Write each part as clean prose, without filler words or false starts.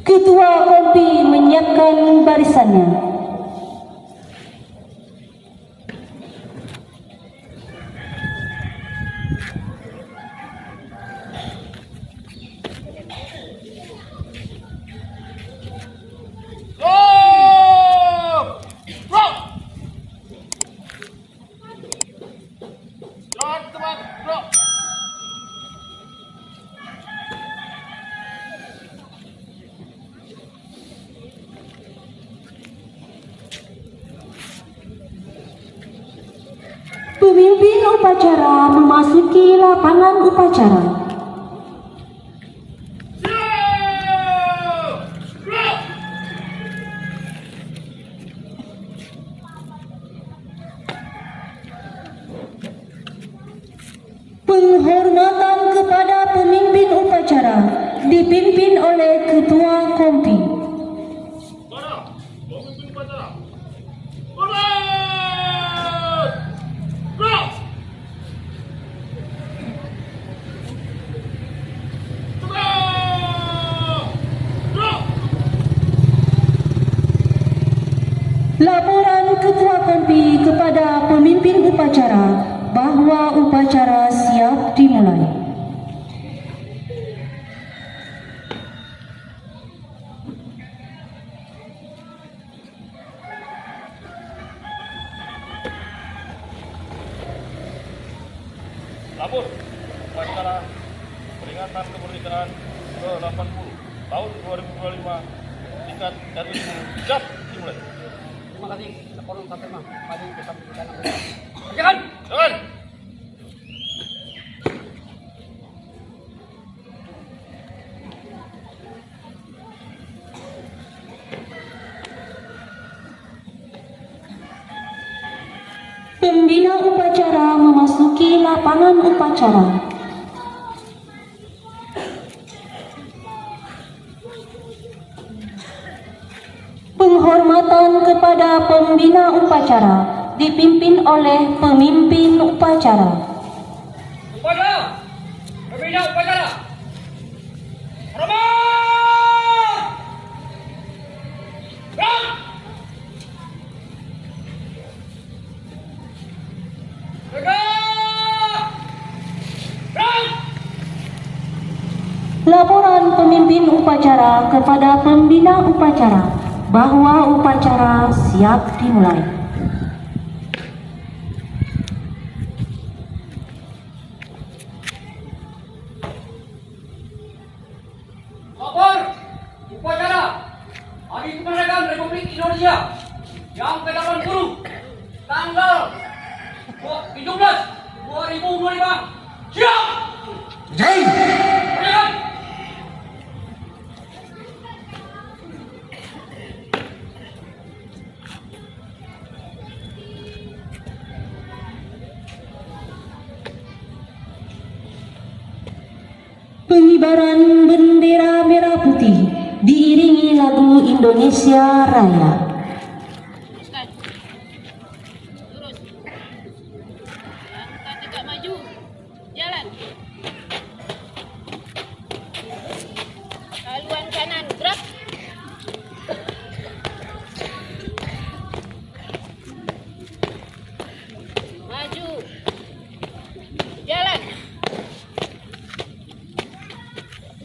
Ketua Kompi menyiapkan barisannya. Pemimpin upacara memasuki lapangan upacara. Penghormatan kepada pemimpin upacara dipimpin oleh Ketua Kompi. Laporan Ketua Kompi kepada pemimpin upacara bahwa upacara siap dimulai. Lapor upacara peringatan kemerdekaan ke-80 tahun 2025 tingkat RI siap dimulai. Terima kasih, Kapolri Fatima. Mari kita berikan kerjakan. Jalan. Pembina upacara memasuki lapangan upacara. Penghormatan kepada pembina upacara dipimpin oleh pemimpin upacara. Upacara, pembina upacara. Hormat. Gerak. Tegak. Gerak. Laporan pemimpin upacara kepada pembina upacara bahwa upacara siap dimulai. Lapor upacara Hari Kemerdekaan Republik Indonesia yang ke-80 tanggal 17/2025. Siap. Kerjakan. Pengibaran bendera merah putih diiringi lagu Indonesia Raya. Lurus. Yang tegak maju. Jalan. Haluan kanan gerak. Maju. Jalan.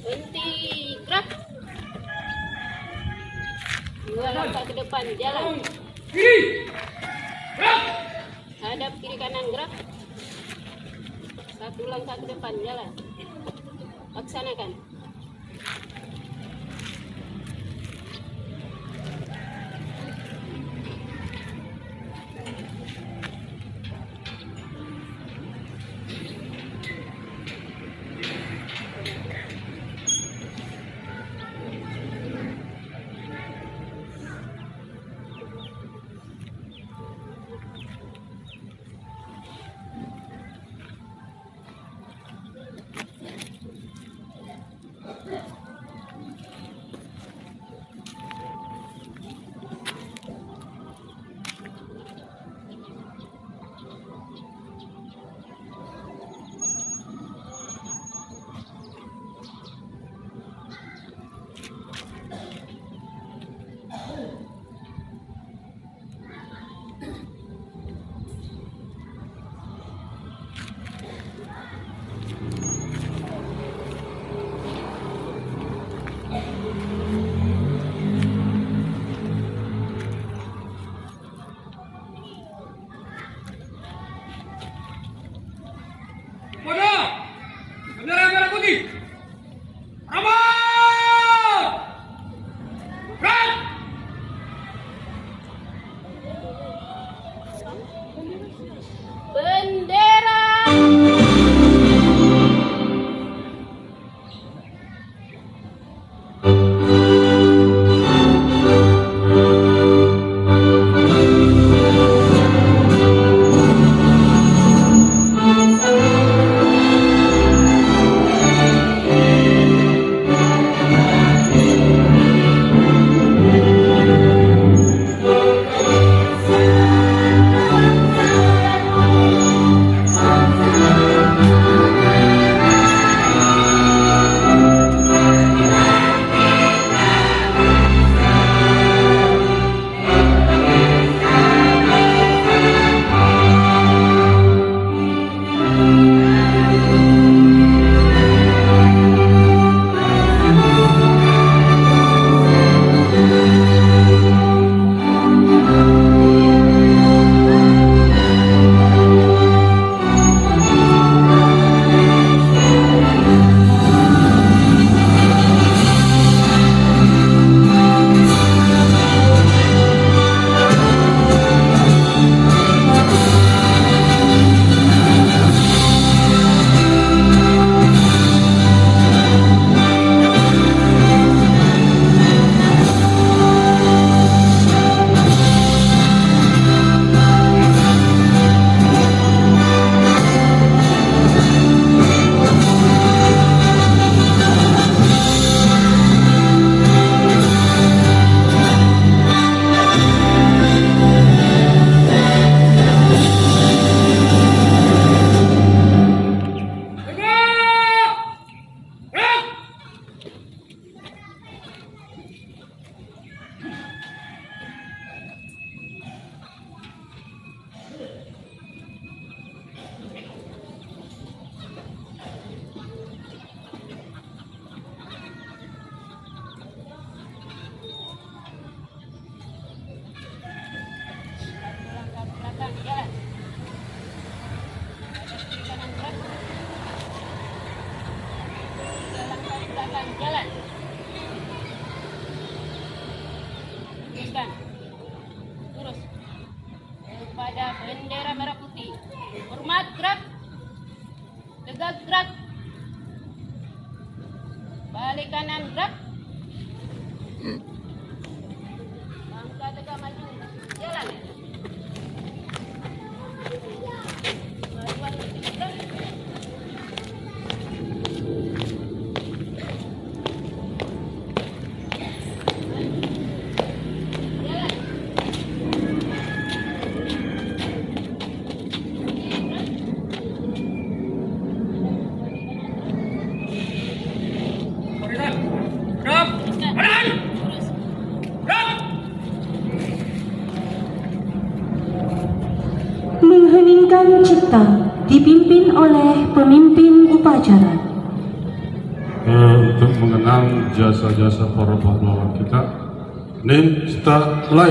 Berhenti gerak. Dua langkah ke depan jalan. Kiri. Gerak. Hadap kiri kanan gerak. Satu langkah ke depan jalan. Laksanakan. kanan, gerak. Bangsa tegak maju. Jalan. Majuan gerak. Mengheningkan cipta dipimpin oleh pemimpin upacara. Untuk mengenang jasa-jasa para pahlawan kita, nih kita mulai.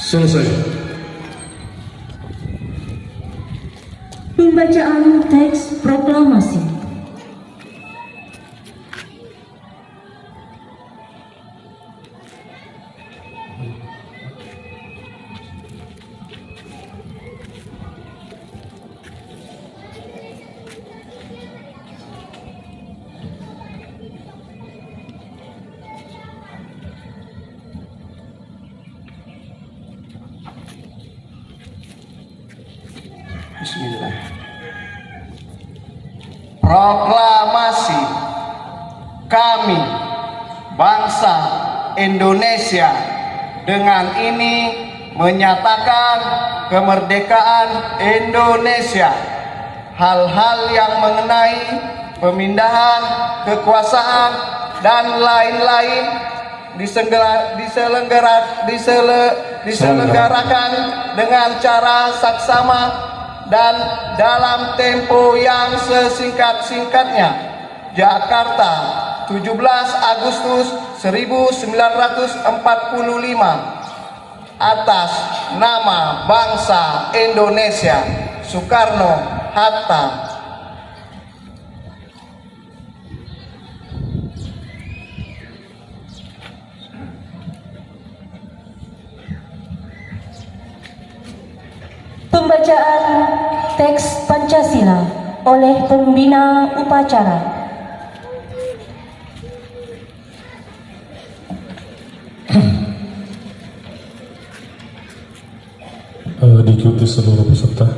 Selesai. Pembacaan teks proklamasi. Bismillah. Proklamasi kami bangsa Indonesia dengan ini menyatakan kemerdekaan Indonesia. Hal-hal yang mengenai pemindahan kekuasaan dan lain-lain diselenggarakan dengan cara saksama dan dalam tempo yang sesingkat-singkatnya. Jakarta, 17 Agustus 1945. Atas nama bangsa Indonesia, Soekarno-Hatta. Pembacaan teks Pancasila oleh pembina upacara. Diikuti seluruh peserta.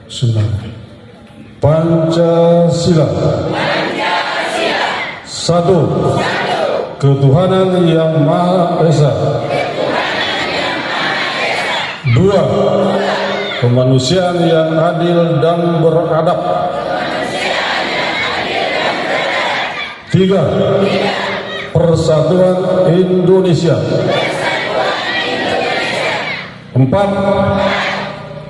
Bismillah. Pancasila. Satu. Ketuhanan yang Maha Esa. Dua. Kemanusiaan yang adil dan beradab. Tiga. Persatuan Indonesia. Empat.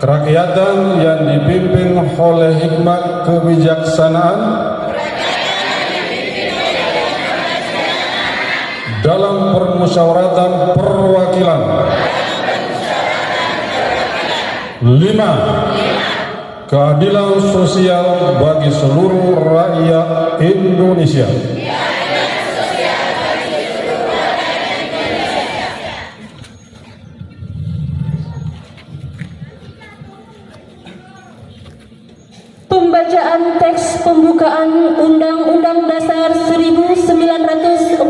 Kerakyatan yang dipimpin oleh hikmat kebijaksanaan dalam permusyawaratan perwakilan. 5. Keadilan sosial bagi seluruh rakyat Indonesia. Pembacaan Bacaan teks pembukaan Undang-Undang Dasar 1945.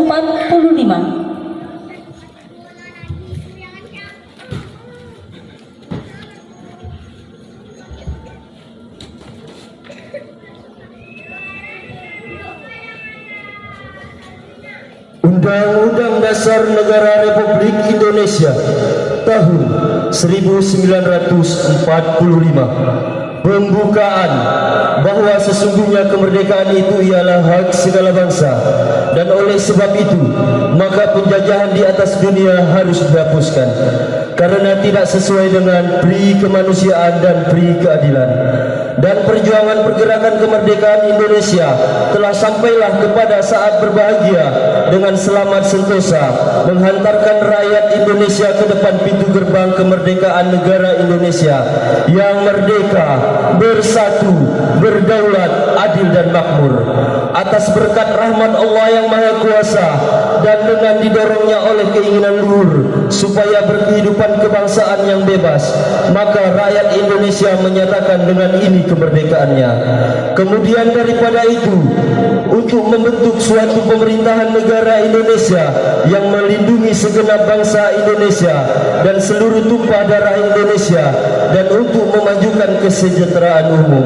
Undang-Undang Dasar Negara Republik Indonesia tahun 1945. Pembukaan bahwa sesungguhnya kemerdekaan itu ialah hak segala bangsa, dan oleh sebab itu maka penjajahan di atas dunia harus dihapuskan karena tidak sesuai dengan pri kemanusiaan dan pri keadilan. Dan perjuangan pergerakan kemerdekaan Indonesia telah sampailah kepada saat berbahagia dengan selamat sentosa menghantarkan rakyat Indonesia ke depan pintu gerbang kemerdekaan negara Indonesia yang merdeka, bersatu, berdaulat, adil dan makmur. Atas berkat rahmat Allah yang Maha Kuasa dan dengan didorongnya oleh keinginan luhur supaya berkehidupan kebangsaan yang bebas, maka rakyat Indonesia menyatakan dengan ini kemerdekaannya. Kemudian daripada itu, untuk membentuk suatu pemerintahan negara Indonesia yang melindungi segenap bangsa Indonesia dan seluruh tumpah darah Indonesia, dan untuk memajukan kesejahteraan umum,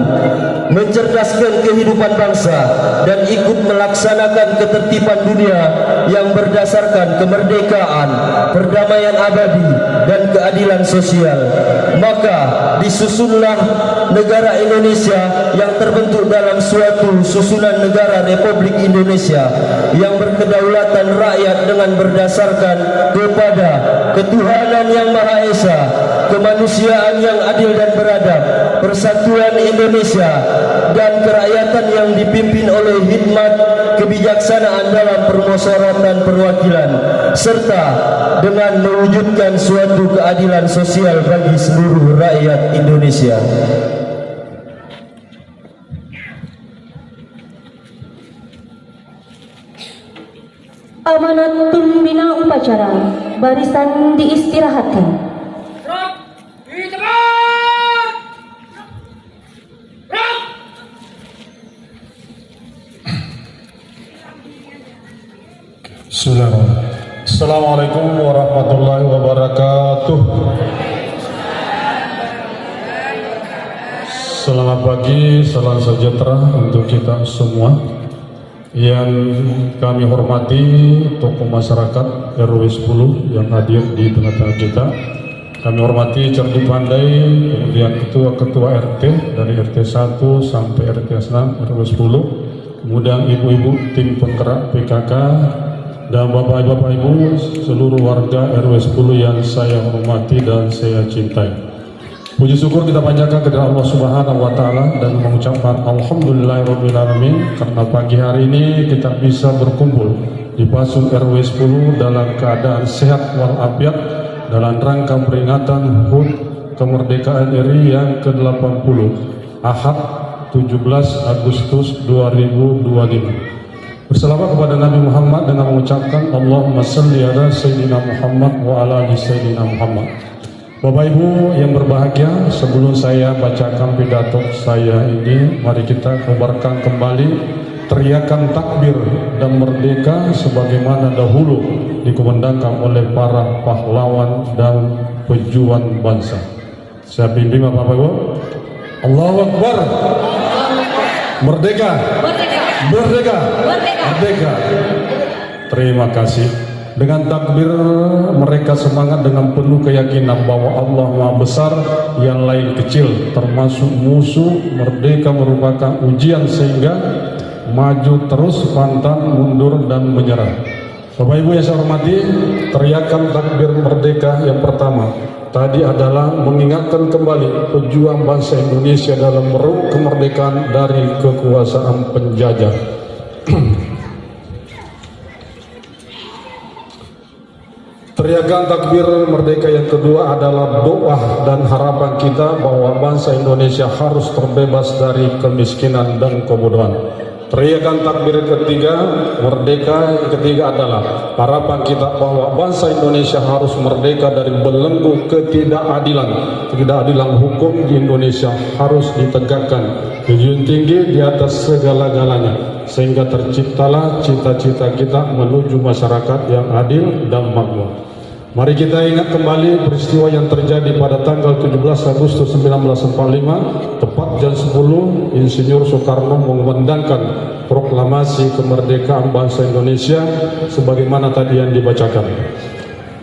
mencerdaskan kehidupan bangsa, dan ikut melaksanakan ketertiban dunia yang berdasarkan kemerdekaan, perdamaian abadi, dan keadilan sosial. Maka disusunlah negara Indonesia yang terbentuk dalam suatu susunan negara Republik Indonesia yang berkedaulatan rakyat dengan berdasarkan kepada ketuhanan yang Maha Esa, kemanusiaan yang adil dan beradab, persatuan Indonesia, dan kerakyatan yang dipimpin oleh hikmat kebijaksanaan dalam permusyawaratan perwakilan, serta dengan mewujudkan suatu keadilan sosial bagi seluruh rakyat Indonesia. Amanat pembina upacara, barisan diistirahatkan. Bismillahirrahmanirrahim. Assalamualaikum warahmatullahi wabarakatuh. Selamat pagi, salam sejahtera untuk kita semua. Yang kami hormati tokoh masyarakat RW 10 yang hadir di tengah-tengah kita. Kami hormati Cerdik Pandai, kemudian ketua-ketua RT dari RT 1 sampai RT 6 RW 10, kemudian ibu-ibu tim penggerak PKK, dan bapak-bapak ibu seluruh warga RW 10 yang saya hormati dan saya cintai. Puji syukur kita panjatkan kepada Allah Subhanahu wa taala dan mengucapkan alhamdulillahirabbil alamin karena pagi hari ini kita bisa berkumpul di Pasung RW 10 dalam keadaan sehat walafiat dalam rangka peringatan HUT kemerdekaan RI yang ke-80 Ahad 17 Agustus 2025. Berselawat kepada Nabi Muhammad dengan mengucapkan Allahumma shalli ala Sayyidina Muhammad wa ala ali Sayyidina Muhammad. Bapak Ibu yang berbahagia, sebelum saya bacakan pidato saya ini, mari kita kobarkan kembali teriakan takbir dan merdeka sebagaimana dahulu dikumandangkan oleh para pahlawan dan pejuang bangsa. Saya pimpin Bapak Ibu. Allahu Akbar. Merdeka. Merdeka. Merdeka. Terima kasih. Dengan takbir mereka semangat dengan penuh keyakinan bahwa Allah Maha Besar, yang lain kecil, termasuk musuh. Merdeka merupakan ujian sehingga maju terus, pantang mundur dan menyerah. Bapak Ibu yang saya hormati, teriakan takbir merdeka yang pertama tadi adalah mengingatkan kembali pejuang bangsa Indonesia dalam merebut kemerdekaan dari kekuasaan penjajah. Teriakan takbir merdeka yang kedua adalah doa dan harapan kita bahwa bangsa Indonesia harus terbebas dari kemiskinan dan kebodohan. Teriakan takbir ketiga, merdeka ketiga adalah harapan kita bahwa bangsa Indonesia harus merdeka dari belenggu ketidakadilan. Ketidakadilan hukum di Indonesia harus ditegakkan menjunjung tinggi di atas segala-galanya, sehingga terciptalah cita-cita kita menuju masyarakat yang adil dan makmur. Mari kita ingat kembali peristiwa yang terjadi pada tanggal 17 Agustus 1945, tepat jam 10, Insinyur Soekarno mengumandangkan proklamasi kemerdekaan bangsa Indonesia sebagaimana tadi yang dibacakan.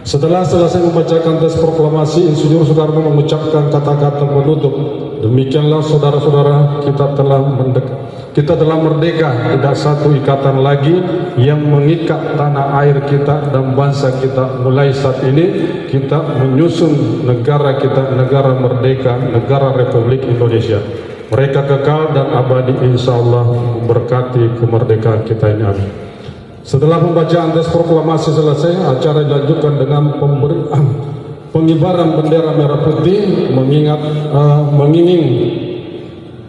Setelah selesai membacakan teks proklamasi, Insinyur Soekarno mengucapkan kata-kata penutup. Demikianlah saudara-saudara, kita telah merdeka, tidak satu ikatan lagi yang mengikat tanah air kita dan bangsa kita. Mulai saat ini kita menyusun negara kita, negara merdeka, negara Republik Indonesia. Mereka kekal dan abadi, insya Allah memberkati kemerdekaan kita ini, amin. Setelah pembacaan teks proklamasi selesai, acara dilanjutkan dengan pengibaran bendera merah putih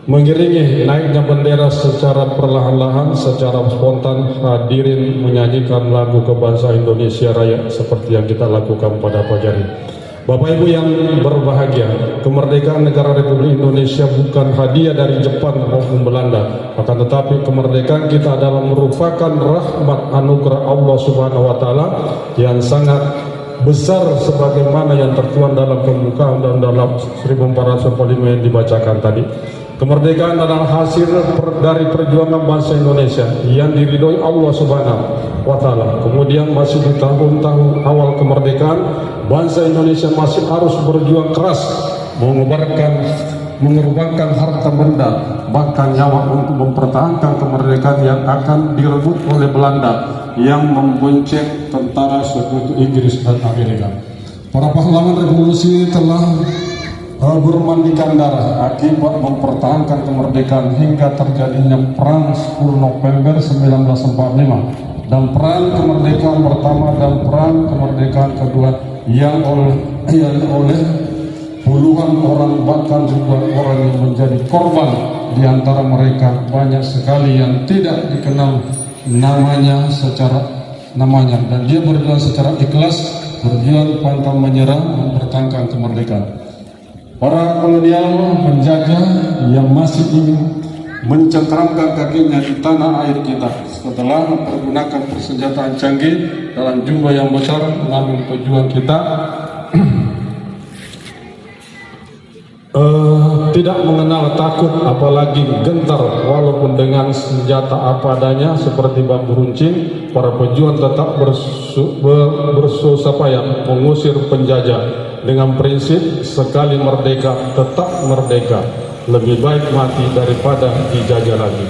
mengiringi naiknya bendera secara perlahan-lahan, secara spontan hadirin menyanyikan lagu kebangsaan Indonesia Raya seperti yang kita lakukan pada pagi hari. Bapak Ibu yang berbahagia, kemerdekaan negara Republik Indonesia bukan hadiah dari Jepang maupun Belanda, akan tetapi kemerdekaan kita adalah merupakan rahmat anugerah Allah Subhanahu wa taala yang sangat besar sebagaimana yang tertuang dalam pembukaan Undang-Undang 1445 yang dibacakan tadi. Kemerdekaan adalah hasil dari perjuangan bangsa Indonesia yang diridhoi Allah Subhanahu wa taala. Kemudian masih di tahun-tahun awal kemerdekaan, bangsa Indonesia masih harus berjuang keras mengorbankan harta benda bahkan nyawa untuk mempertahankan kemerdekaan yang akan direbut oleh Belanda yang membonceng tentara sekutu Inggris dan Amerika. Para pahlawan revolusi telah bermandikan darah akibat mempertahankan kemerdekaan hingga terjadinya Perang 10 November 1945 dan Perang Kemerdekaan pertama dan Perang Kemerdekaan kedua yang oleh puluhan orang bahkan ribuan orang yang menjadi korban. Di antara mereka banyak sekali yang tidak dikenal namanya dan dia berjuang secara ikhlas, berjuang pantang menyerah mempertahankan kemerdekaan. Para kolonial penjajah yang masih ingin mencengkeramkan kakinya di tanah air kita setelah menggunakan persenjataan canggih dalam jumlah yang besar mengambil tujuan kita tidak mengenal takut apalagi gentar, walaupun dengan senjata apa adanya seperti bambu runcing. Para pejuang tetap bersusah payah mengusir penjajah dengan prinsip sekali merdeka tetap merdeka, lebih baik mati daripada dijajah lagi.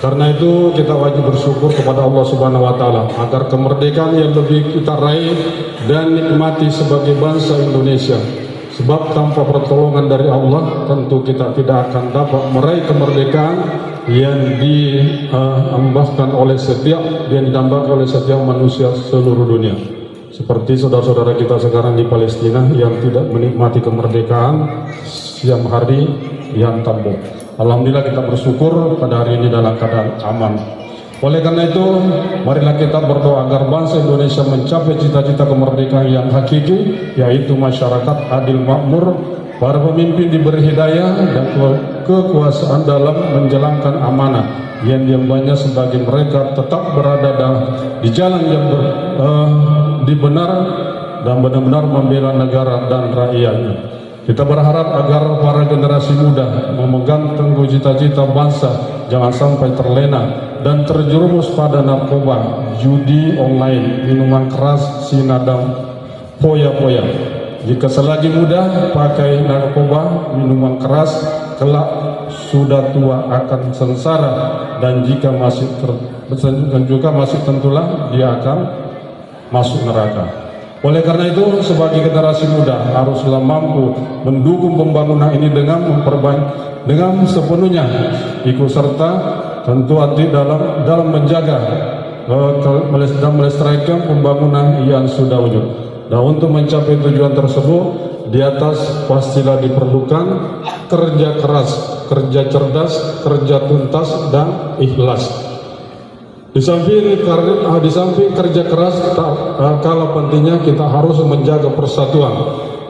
Karena itu kita wajib bersyukur kepada Allah Subhanahu wa taala agar kemerdekaan yang lebih kita raih dan nikmati sebagai bangsa Indonesia. Sebab tanpa pertolongan dari Allah tentu kita tidak akan dapat meraih kemerdekaan yang didambakan oleh setiap manusia seluruh dunia. Seperti saudara-saudara kita sekarang di Palestina yang tidak menikmati kemerdekaan siang hari yang tambah. Alhamdulillah kita bersyukur pada hari ini dalam keadaan aman. Oleh karena itu, marilah kita berdoa agar bangsa Indonesia mencapai cita-cita kemerdekaan yang hakiki, yaitu masyarakat adil makmur, para pemimpin diberi hidayah dan kekuasaan dalam menjalankan amanah yang diembannya sebagai mereka tetap berada di jalan yang benar dan benar-benar membela negara dan rakyatnya. Kita berharap agar para generasi muda memegang teguh cita-cita bangsa, jangan sampai terlena dan terjerumus pada narkoba, judi online, minuman keras, zina dan foya-foya. Jika selagi muda pakai narkoba, minuman keras, kelak sudah tua akan sengsara, dan jika masih tentulah dia akan masuk neraka. Oleh karena itu, sebagai generasi muda haruslah mampu mendukung pembangunan ini dengan sepenuhnya ikut serta tentu hati dalam menjaga dan melestarikan pembangunan yang sudah wujud. Dan untuk mencapai tujuan tersebut, di atas pastilah diperlukan kerja keras, kerja cerdas, kerja tuntas dan ikhlas. Di samping kerja keras, kalah pentingnya kita harus menjaga persatuan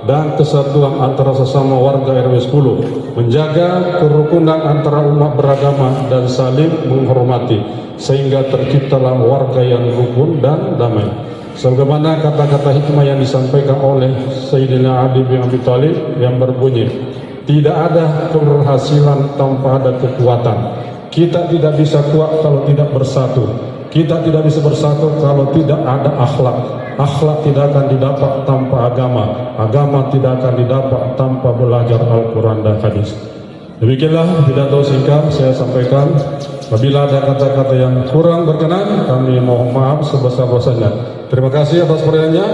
dan kesatuan antara sesama warga RW 10, menjaga kerukunan antara umat beragama dan saling menghormati, sehingga terciptalah warga yang rukun dan damai. Sebagaimana kata-kata hikmah yang disampaikan oleh Sayyidina Ali bin Abi Thalib yang berbunyi, tidak ada keberhasilan tanpa ada kekuatan. Kita tidak bisa kuat kalau tidak bersatu. Kita tidak bisa bersatu kalau tidak ada akhlak. Akhlak tidak akan didapat tanpa agama. Agama tidak akan didapat tanpa belajar Al-Quran dan hadis. Demikianlah pidato singkat saya sampaikan. Apabila ada kata-kata yang kurang berkenan, kami mohon maaf sebesar-besarnya. Terima kasih atas perhatiannya.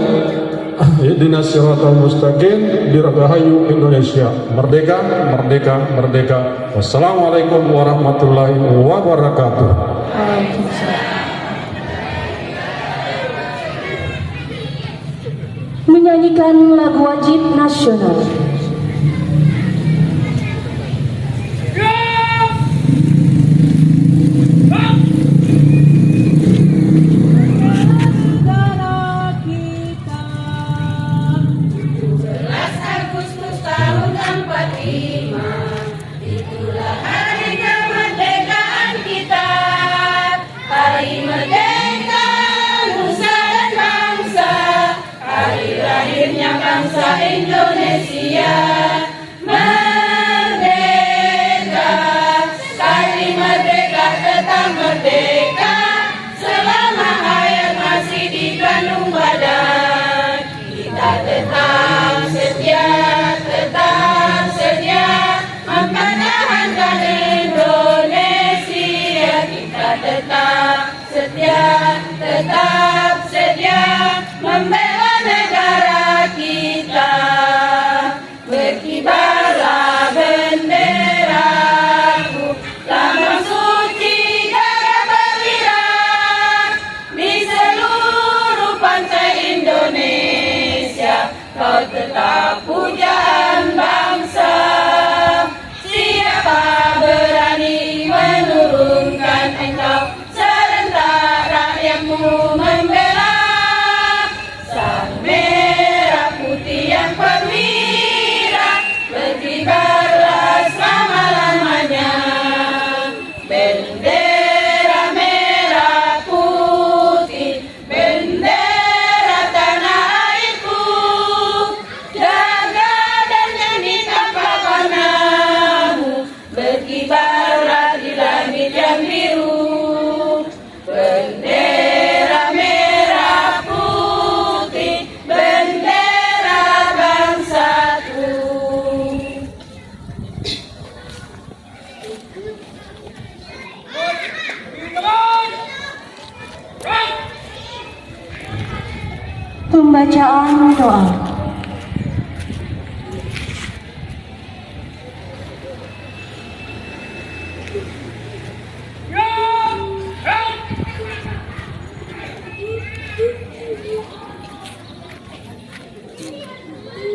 Ihdinas siratal mustaqim, dirgahayu Indonesia. Merdeka, merdeka, merdeka. Wassalamualaikum warahmatullahi wabarakatuh. Menyanyikan lagu wajib nasional. Bangsa Indonesia merdeka, sekali merdeka tetap merdeka, selama hayat masih dikandung badan. Kita tetap setia mempertahankan Indonesia. Kita tetap setia membela negara kita. Berkibarlah benderaku, lambang suci gagah perwira, di seluruh pantai Indonesia. Kau tetap pujaan bangsa. Siapa berani menurunkan engkau, serentak rakyatmu membela. Sang merah putih yang perwira, berkibarlah selama-lamanya. Bendera merah putih, bendera tanah airku, jaga dan nyanyi tanpa warnamu, berkibarlah di langit yang biru. Bendera merah putih, bendera bangsaku. Pembacaan doa.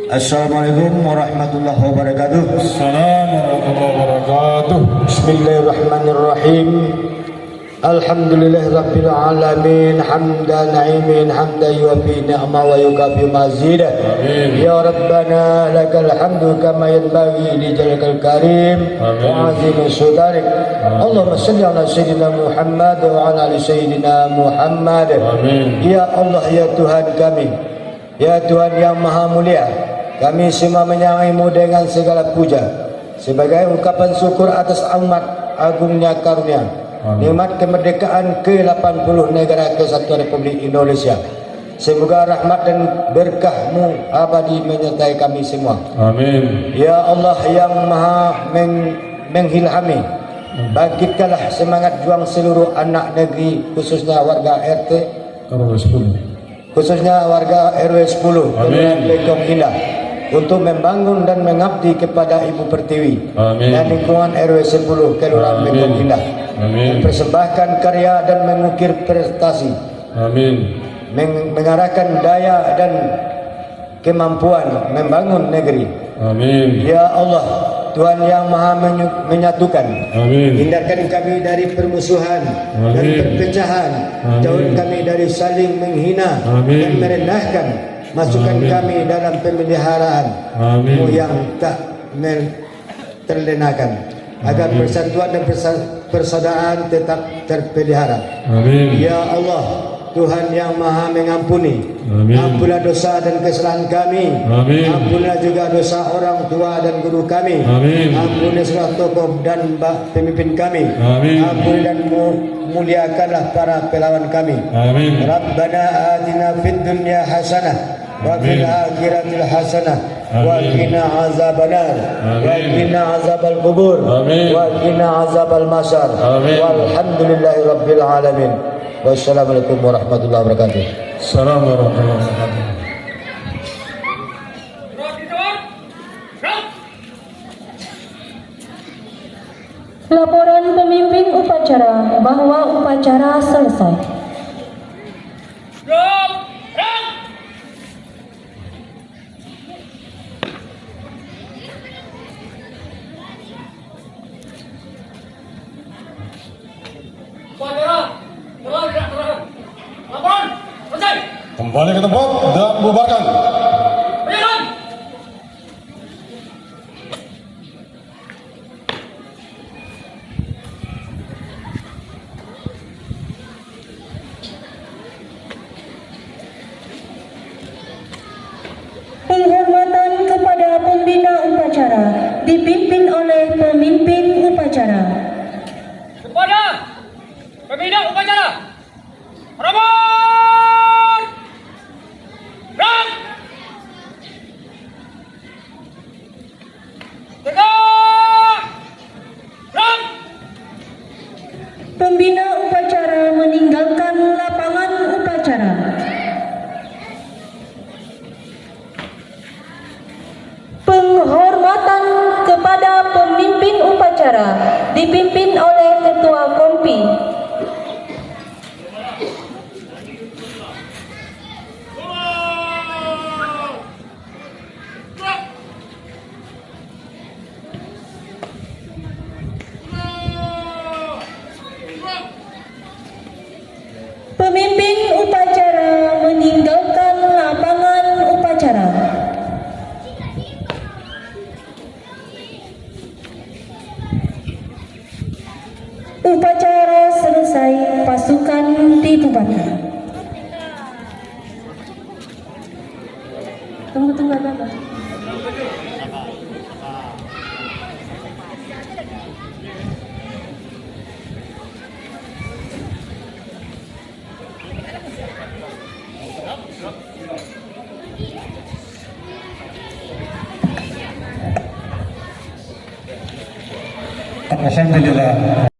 Assalamualaikum warahmatullahi wabarakatuh. Assalamualaikum warahmatullahi wabarakatuh. Bismillahirrahmanirrahim. Alhamdulillahirabbil alamin, hamdan na'imin, hamdan yuwafi ni'ma wa yukafi mazidah. Ya Rabbana lakal hamdu kama yanbaghi li jalalil karim wa azimi sultanik. Allahumma salli ala sayyidina Muhammad wa ala ali sayyidina Muhammad. Ya Allah, ya Tuhan kami, ya Tuhan yang maha mulia, kami semua menyembahmu dengan segala puja sebagai ungkapan syukur atas amat agungnya karunia nikmat kemerdekaan ke-80 negara kesatuan Republik Indonesia. Semoga rahmat dan berkah-Mu abadi menyertai kami semua. Amin. Ya Allah yang maha menghilhami, bangkitkanlah semangat juang seluruh anak negeri, khususnya warga RT RW 10, khususnya warga RW 10 Kelurahan Lekong Indah, untuk membangun dan mengabdi kepada Ibu Pertiwi dan lingkungan RW 10 Kelurahan Lekong Indah. Mempersembahkan karya dan mengukir prestasi. Mengarahkan daya dan kemampuan membangun negeri. Ya Allah, Tuhan yang maha menyatukan. Amin. Hindarkan kami dari permusuhan dan Amin. perpecahan. Amin. Jauhkan kami dari saling menghina Amin. dan merendahkan. Masukkan Amin. kami dalam pemeliharaan Amin. yang tak terlenakan, agar Amin. persatuan dan persaudaraan tetap terpelihara. Amin. Ya Allah, Tuhan yang maha mengampuni, Amin. ampunlah dosa dan kesalahan kami. Amin. Ampunlah juga dosa orang tua dan guru kami. Amin. Ampuni segala tokoh dan pemimpin kami. Amin. Ampuni dan muliakanlah para pahlawan kami. Amin. Rabbana atina fid dunya hasanah wa fil akhirati hasanah wa qina azabannar wa qina azabal kubur Amin. wa qina azabal masar. Amin. Walhamdulillahi rabbil alamin. Wassalamualaikum warahmatullahi wabarakatuh. Assalamualaikum warahmatullahi wabarakatuh. Laporan pemimpin upacara bahwa upacara selesai. Kembali ke tempat dan bubarkan. Penghormatan kepada pembina upacara dipimpin oleh pemimpin upacara. Kepada pembina upacara, Ramon! Ram! Tegak! Ram! Pembina upacara meninggalkan lapangan upacara. Penghormatan kepada pemimpin upacara dipimpin oleh Ketua Kompi. Pemimpin upacara meninggalkan lapangan upacara. Upacara selesai, pasukan dibubarkan. Tunggu apa? Alhamdulillah.